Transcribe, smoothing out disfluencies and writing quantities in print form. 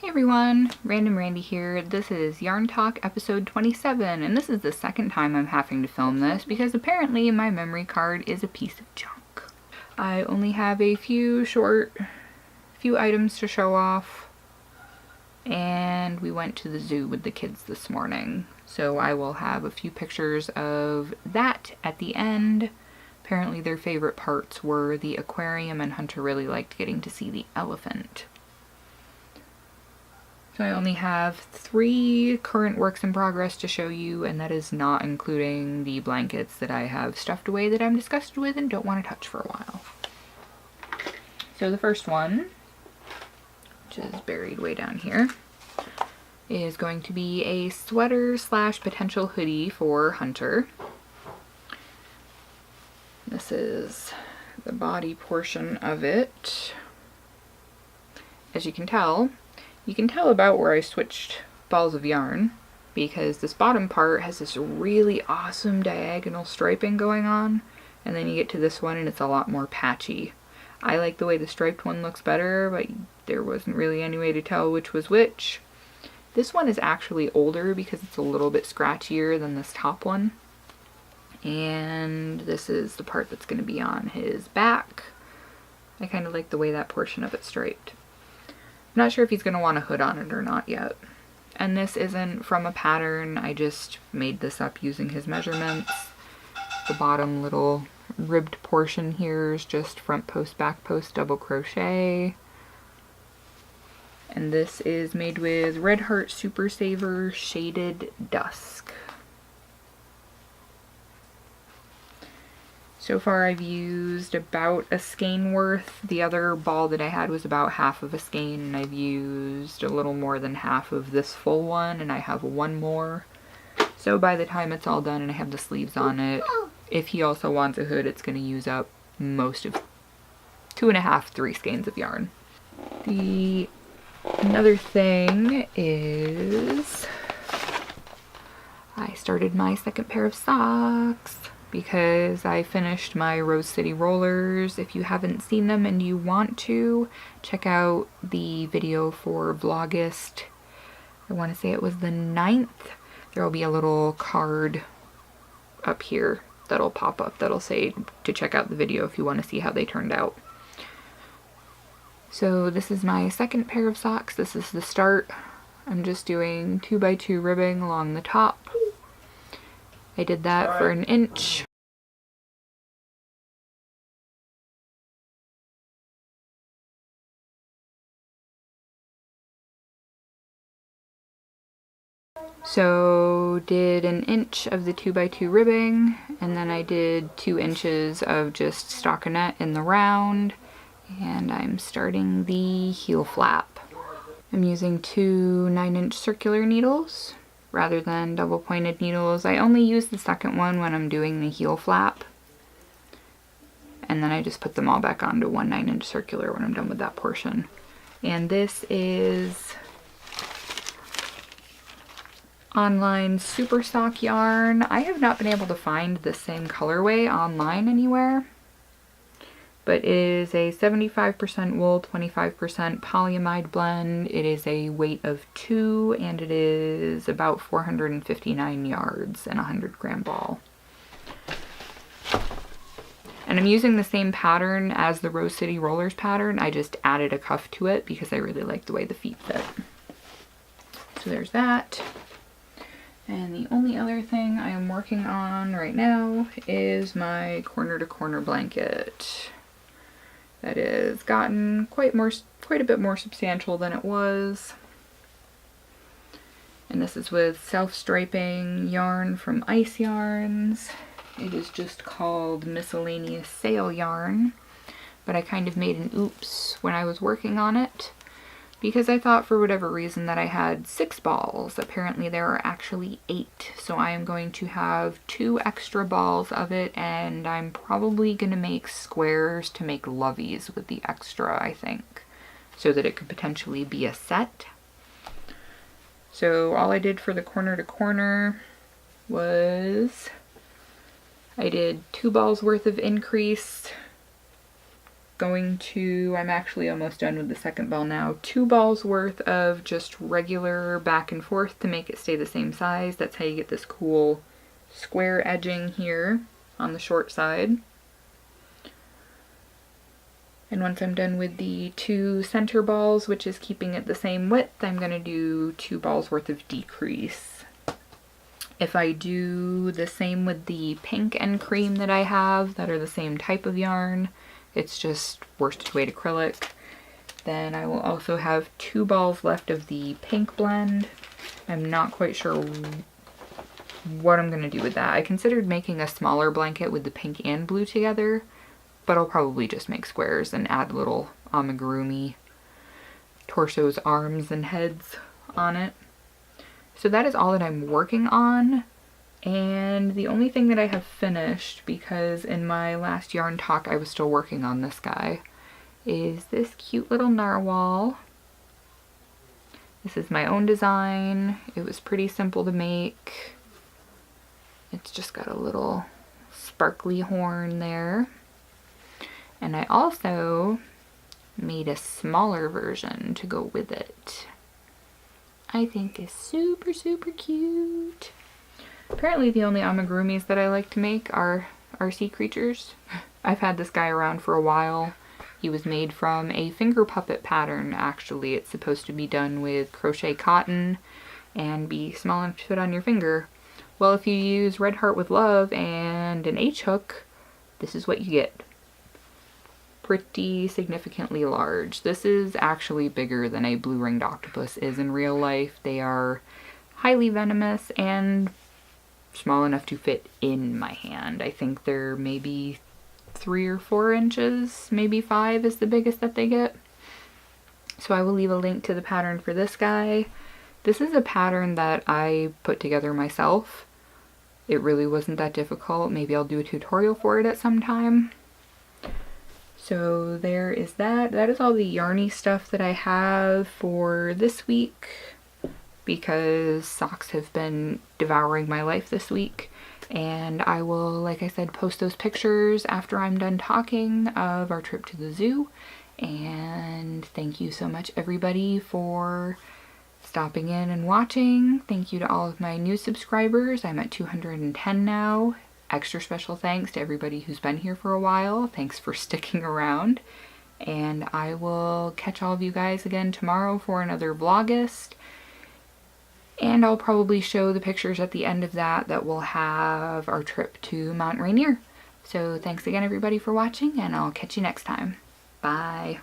Hey everyone, Random Randy here. This is Yarn Talk episode 27, and this is the second time I'm having to film this because apparently my memory card is a piece of junk. I only have a few items to show off, and we went to the zoo with the kids this morning. So I will have a few pictures of that at the end. Apparently their favorite parts were the aquarium, and Hunter really liked getting to see the elephant. So I only have 3 current works in progress to show you, and that is not including the blankets that I have stuffed away that I'm disgusted with and don't want to touch for a while. So the first one, which is buried way down here, is going to be a sweater slash potential hoodie for Hunter. This is the body portion of it. As you can tell about where I switched balls of yarn, because this bottom part has this really awesome diagonal striping going on, and then you get to this one and it's a lot more patchy. I like the way the striped one looks better, but there wasn't really any way to tell which was which. This one is actually older because it's a little bit scratchier than this top one. And this is the part that's going to be on his back. I kind of like the way that portion of it striped. I'm not sure if he's going to want a hood on it or not yet. And this isn't from a pattern, I just made this up using his measurements. The bottom little ribbed portion here is just front post, back post, double crochet. And this is made with Red Heart Super Saver Shaded Dusk. So far I've used about a skein worth. The other ball that I had was about half of a skein, and I've used a little more than half of this full one, and I have one more. So by the time it's all done and I have the sleeves on it, if he also wants a hood, it's going to use up most of 2.5, 3 skeins of yarn. Another thing is I started my second pair of socks, because I finished my Rose City rollers. If you haven't seen them and you want to, check out the video for Vlogust. I want to say it was the 9th. There will be a little card up here that'll pop up that'll say to check out the video if you want to see how they turned out. So this is my second pair of socks. This is the start. I'm just doing 2x2 ribbing along the top. I did that for 1 inch. So did 1 inch of the 2x2 ribbing, and then I did 2 inches of just stockinette in the round, and I'm starting the heel flap. I'm using 2 9-inch circular needles rather than double pointed needles. I only use the second one when I'm doing the heel flap, and then I just put them all back onto 1 9-inch circular when I'm done with that portion. And this is online super sock yarn. I have not been able to find the same colorway online anywhere, but it is a 75% wool, 25% polyamide blend. It is a weight of 2, and it is about 459 yards and a 100-gram ball. And I'm using the same pattern as the Rose City Rollers pattern. I just added a cuff to it because I really like the way the feet fit. So there's that. And the only other thing I am working on right now is my corner to corner blanket. That is gotten quite a bit more substantial than it was. And this is with self-striping yarn from Ice Yarns. It is just called Miscellaneous Sail Yarn, but I kind of made an oops when I was working on it, because I thought for whatever reason that I had 6 balls. Apparently there are actually 8, so I am going to have 2 extra balls of it, and I'm probably going to make squares to make loveys with the extra, I think, so that it could potentially be a set. So all I did for the corner to corner was I did 2 balls worth of increase I'm actually almost done with the second ball now, 2 balls worth of just regular back and forth to make it stay the same size. That's how you get this cool square edging here on the short side. And once I'm done with the 2 center balls, which is keeping it the same width, I'm going to do 2 balls worth of decrease. If I do the same with the pink and cream that I have, that are the same type of yarn, it's just worsted weight acrylic, then I will also have 2 balls left of the pink blend. I'm not quite sure what I'm going to do with that. I considered making a smaller blanket with the pink and blue together, but I'll probably just make squares and add little amigurumi torsos, arms, and heads on it. So that is all that I'm working on. And the only thing that I have finished, because in my last yarn talk I was still working on this guy, is this cute little narwhal. This is my own design. It was pretty simple to make. It's just got a little sparkly horn there. And I also made a smaller version to go with it. I think is super, super cute. Apparently the only amigurumis that I like to make are sea creatures. I've had this guy around for a while. He was made from a finger puppet pattern, actually. It's supposed to be done with crochet cotton and be small enough to fit on your finger. Well, if you use Red Heart with Love and an H hook, this is what you get. Pretty significantly large. This is actually bigger than a blue-ringed octopus is in real life. They are highly venomous and small enough to fit in my hand. I think they're maybe 3 or 4 inches, maybe 5 is the biggest that they get. So I will leave a link to the pattern for this guy. This is a pattern that I put together myself. It really wasn't that difficult. Maybe I'll do a tutorial for it at some time. So there is that. That is all the yarny stuff that I have for this week, because socks have been devouring my life this week. And I will, like I said, post those pictures after I'm done talking of our trip to the zoo. And thank you so much, everybody, for stopping in and watching. Thank you to all of my new subscribers. I'm at 210 now. Extra special thanks to everybody who's been here for a while. Thanks for sticking around. And I will catch all of you guys again tomorrow for another Vlogust. And I'll probably show the pictures at the end of that will have our trip to Mount Rainier. So thanks again, everybody, for watching, and I'll catch you next time. Bye.